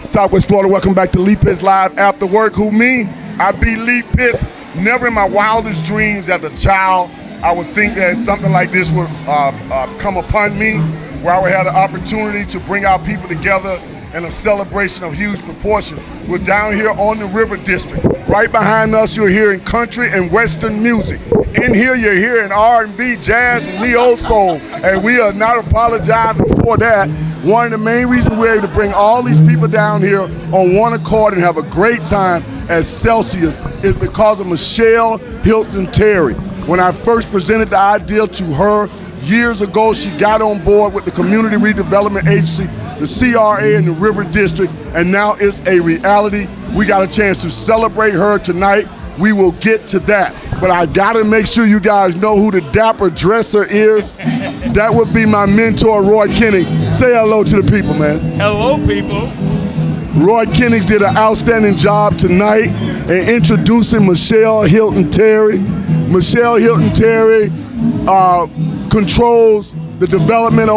Southwest Florida, welcome back to Lee Pitts Live After Work. Who me? I be Lee Pitts. Never in my wildest dreams as a child I would think that something like this would come upon me, where I would have the opportunity to bring our people together in a celebration of huge proportion. We're down here on the River District. Right behind us, you're hearing country and Western music. In here, you're hearing R&B, jazz, and neo soul, and we are not apologizing for that. One of the main reasons we're able to bring all these people down here on one accord and have a great time at Celsius is because of Michele Hylton-Terry. When I first presented the idea to her years ago, she got on board with the Community Redevelopment Agency, the CRA, and the River District, and now it's a reality. We got a chance to celebrate her tonight. We will get to that. But I gotta make sure you guys know who the dapper dresser is. That would be my mentor, Roy Kennix. Say hello to the people, man. Hello, people. Roy Kennix did an outstanding job tonight in introducing Michele Hylton-Terry. Michele Hylton-Terry controls the development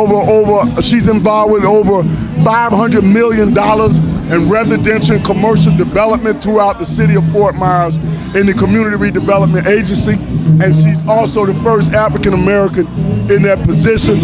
she's involved with over $500 million in residential and commercial development throughout the city of Fort Myers in the Community Redevelopment Agency, and she's also the first African American in that position.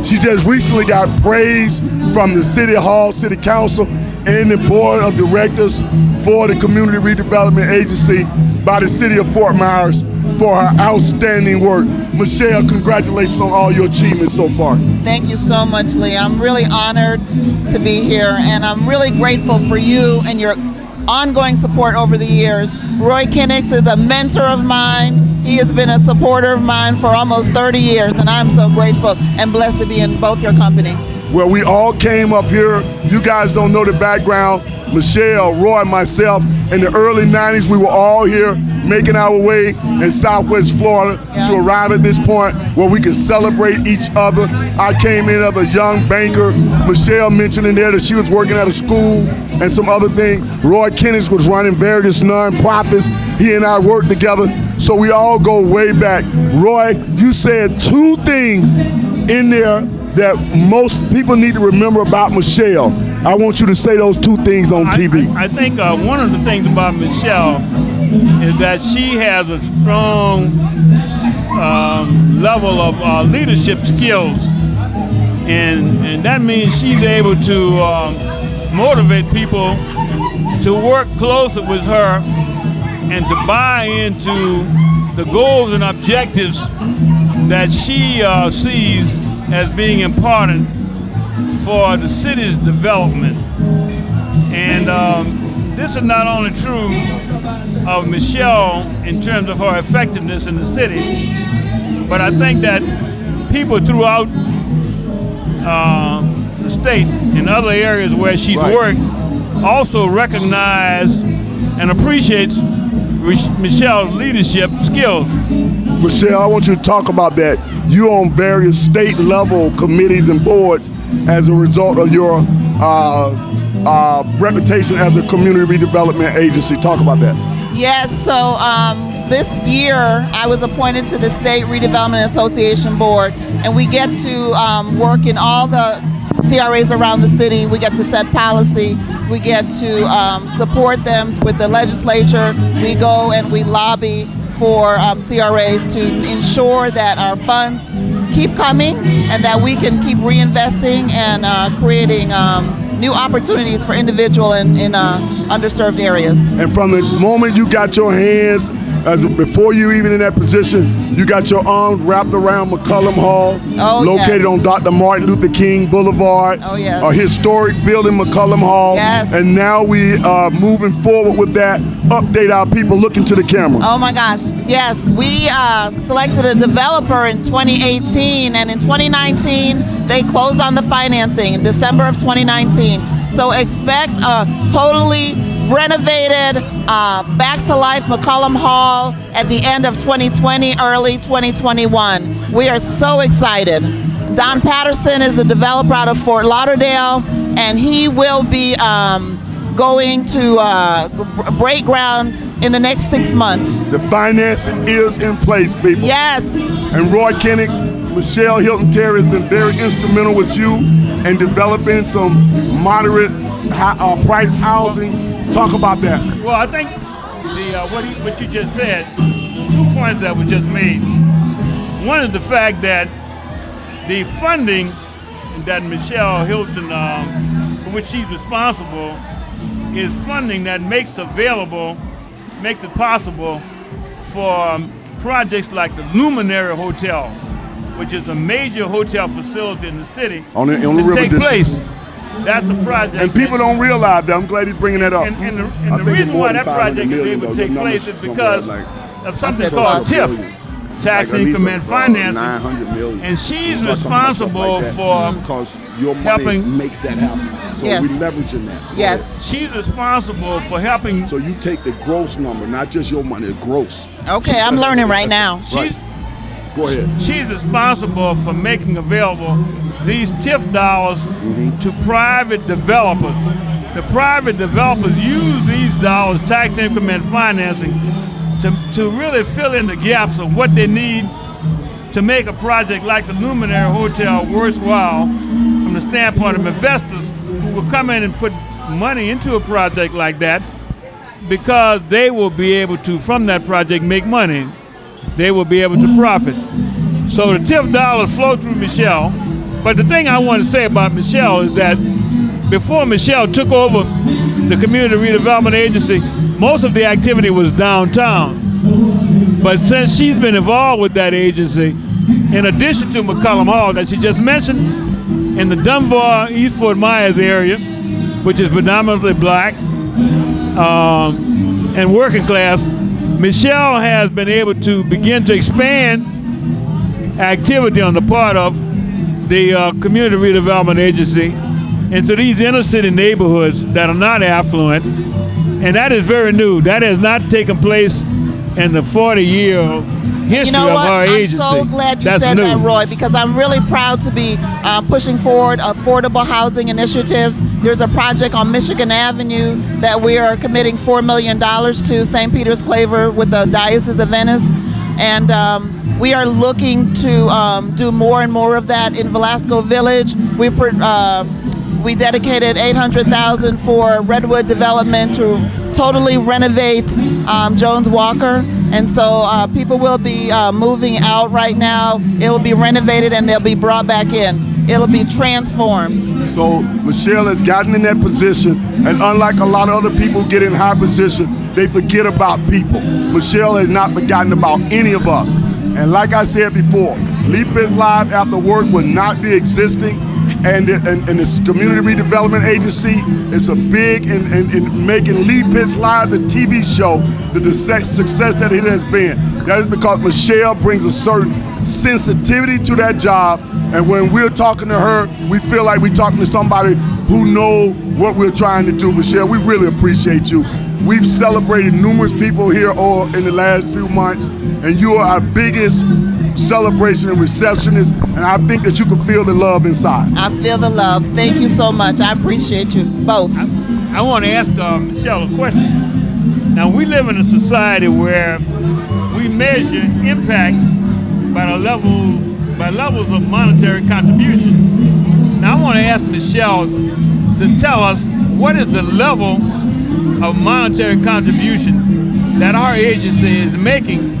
She just recently got praise from the City Hall, City Council, and the Board of Directors for the Community Redevelopment Agency by the City of Fort Myers for her outstanding work. Michele, congratulations on all your achievements so far. Thank you so much, Lee. I'm really honored to be here, and I'm really grateful for you and your ongoing support over the years. Roy Kennix is a mentor of mine. He has been a supporter of mine for almost 30 years, and I'm so grateful and blessed to be in both your company. Well, we all came up here. You guys don't know the background. Michele, Roy, myself, in the early 90s, we were all here making our way in Southwest Florida to arrive at this point where we could celebrate each other. I came in as a young banker. Michele mentioned in there that she was working at a school and some other thing. Roy Kennix was running various nonprofits. He and I worked together, so we all go way back. Roy, you said two things in there that most people need to remember about Michele. I want you to say those two things on TV. I think one of the things about Michele is that she has a strong level of leadership skills, and that means she's able to motivate people to work closer with her and to buy into the goals and objectives that she sees as being important for the city's development. And this is not only true of Michele in terms of her effectiveness in the city, but I think that people throughout the state in other areas where she's worked also recognize and appreciates Michele's leadership skills. Michele, I want you to talk about that. You're on various state level committees and boards as a result of your reputation as a community redevelopment agency. Talk about that. Yes, so this year I was appointed to the State Redevelopment Association Board, and we get to work in all the CRAs around the city. We get to set policy. We get to support them with the legislature. We go and we lobby for CRAs to ensure that our funds keep coming and that we can keep reinvesting and creating new opportunities for individual in underserved areas. And from the moment you got your hands, before you even in that position, you got your arms wrapped around McCullum Hall, located on Dr. Martin Luther King Boulevard, a historic building, McCullum Hall. Yes. And now we are moving forward with that. Update our people looking to the camera. Oh my gosh, yes. We selected a developer in 2018, and in 2019, they closed on the financing in December of 2019. So expect a totally renovated, back-to-life McCullum Hall at the end of 2020, early 2021. We are so excited. Don Patterson is a developer out of Fort Lauderdale, and he will be going to break ground in the next 6 months. The financing is in place, people. Yes. And Roy Kennix, Michele Hylton-Terry has been very instrumental with you in developing some moderate price housing. Talk about that. Well, I think what you just said, 2 points that were just made. One is the fact that the funding that Michele Hylton, for which she's responsible, is funding that makes it possible for projects like the Luminary Hotel, which is a major hotel facility in the city, on the to river take district. place. That's a project. And people don't realize that. I'm glad he's bringing that up. And the reason why that project is able to take place is because of something called TIF, Tax Increment Financing. 900 million. And she's responsible for because your money helping. makes that happen. So Yes. we leveraging that. Yes. She's responsible for helping. So you take the gross number, not just your money, the gross. Okay, I'm learning right now. She's Go ahead. She's responsible for making available these TIF dollars to private developers. The private developers use these dollars, tax increment financing, to really fill in the gaps of what they need to make a project like the Luminary Hotel worthwhile from the standpoint of investors who will come in and put money into a project like that, because they will be able to, from that project, make money. They will be able to profit. So the TIF dollars flow through Michele. But the thing I want to say about Michele is that before Michele took over the Community Redevelopment Agency, most of the activity was downtown. But since she's been involved with that agency, in addition to McCollum Hall that she just mentioned, in the Dunbar, East Fort Myers area, which is predominantly black and working class, Michele has been able to begin to expand activity on the part of the Community Redevelopment Agency into these inner city neighborhoods that are not affluent, and that is very new. That has not taken place in the 40-year history You know of what? our I'm agency. so glad you That's said new. that, Roy, because I'm really proud to be pushing forward affordable housing initiatives. There's a project on Michigan Avenue that we are committing $4 million to, St. Peter's Claver with the Diocese of Venice. And we are looking to do more and more of that in Velasco Village. We dedicated $800,000 for Redwood Development to totally renovate Jones Walker, and so people will be moving out right now. It will be renovated and they'll be brought back in. It'll be transformed. So Michele has gotten in that position, and unlike a lot of other people who get in high position, they forget about people. Michele has not forgotten about any of us. And like I said before, Leapers Live After Work will not be existing, and this Community Redevelopment Agency is a big in making Leapers Live, the TV show, the success that it has been. That is because Michele brings a certain sensitivity to that job, and when we're talking to her, we feel like we're talking to somebody who knows what we're trying to do. Michele, we really appreciate you. We've celebrated numerous people here in the last few months, and you are our biggest celebration and receptionist, and I think that you can feel the love inside. I feel the love. Thank you so much. I appreciate you both. I want to ask Michele a question. Now, we live in a society where we measure impact by levels of monetary contribution. Now, I want to ask Michele to tell us what is the level of monetary contribution that our agency is making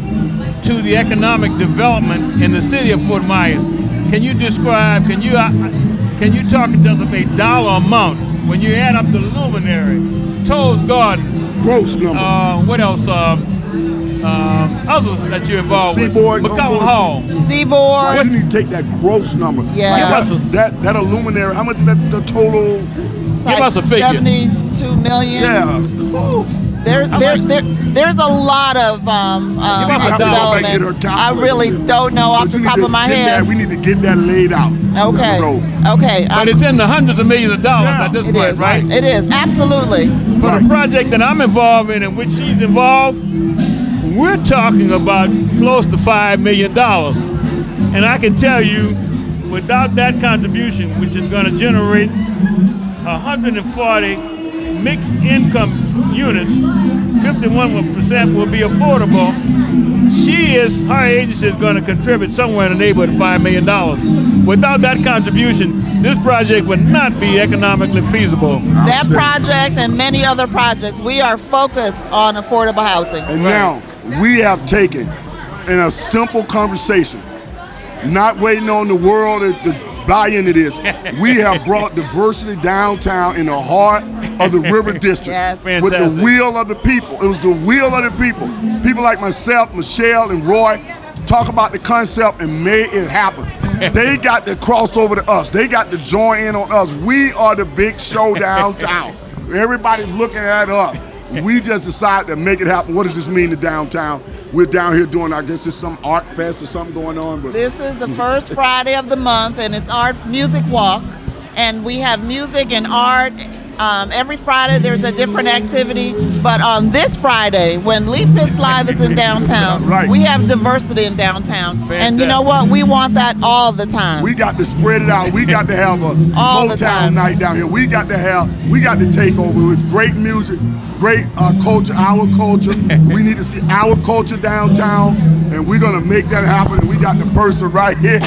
to the economic development in the city of Fort Myers. Can you describe, can you talk in terms of a dollar amount when you add up the Luminary, Toll's Garden, Gross number. what else, others that you're involved Seaboard, with, McCollum Hall. Seaboard. Why you need to take that gross number? Yeah. That Luminary, how much is that the total? Give us a figure. 72 million. Yeah. Ooh. There's a lot of development. I really don't know off the top of my head. We need to get that laid out. Okay. Okay. But it's in the hundreds of millions of dollars at this It point, is. right? It is. Absolutely. For the project that I'm involved in which she's involved, we're talking about close to $5 million. And I can tell you, without that contribution, which is going to generate 140 mixed income units, 51% will be affordable. Her agency is going to contribute somewhere in the neighborhood of $5 million. Without that contribution, this project would not be economically feasible. That project and many other projects, we are focused on affordable housing. And now we have taken, in a simple conversation, not waiting on the world to buy into this, we have brought diversity downtown in the heart of the River District. Yes. With the Fantastic. will of the people. It was the will of the people. People like myself, Michelle, and Roy talk about the concept and made it happen. They got to cross over to us. They got to join in on us. We are the big show downtown. Everybody's looking at us. We just decided to make it happen. What does this mean to downtown? We're down here doing, I guess there's some art fest or something going on. But This is the first Friday of the month, and it's Art Music Walk. And we have music and art. Every Friday there's a different activity. But on this Friday, when Lee Pitts Live is in downtown, Right. we have diversity in downtown. And you know Fantastic. what? We want that all the time. we got to spread it out. We got to have a All the Motown time. night down here. We got to take over. It's great music, great culture, our culture. We need to see our culture downtown, and we're gonna make that happen. And we got the person right here.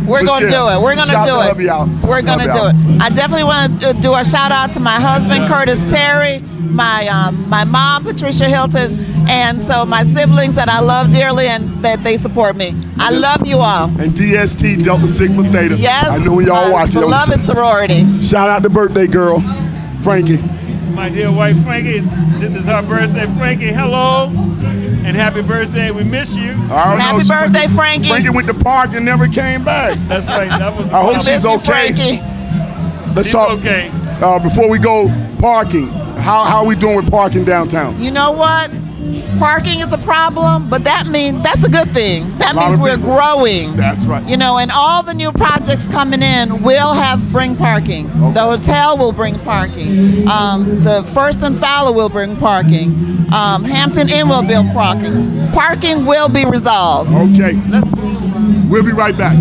We're going to do Michelle, it. We're going to shout do the it. hubby out. We're going to Hubby do out. it. I definitely want to do a shout out to my husband, Curtis Terry, my mom, Patricia Hilton, and so my siblings that I love dearly and that they support me. I love you all. And DST, Delta Sigma Theta. Yes. I know y'all my watching. beloved sorority. Shout out to birthday girl, Frankie. My dear wife Frankie, this is her birthday. Frankie, hello, and happy birthday. We miss you. I don't Happy know, birthday, Frankie. Frankie went to park and never came back. That's right. That was the I hope problem. she's Miss you, okay. Frankie. Let's She's talk. okay. Before we go, parking. How are we doing with parking downtown? You know what? Parking is a problem, but that's a good thing. That A lot means of we're people. growing. That's right. You know, and all the new projects coming in will bring parking. Okay. The hotel will bring parking. The First and Fowler will bring parking. Hampton Inn will build parking. Parking will be resolved. Okay. We'll be right back.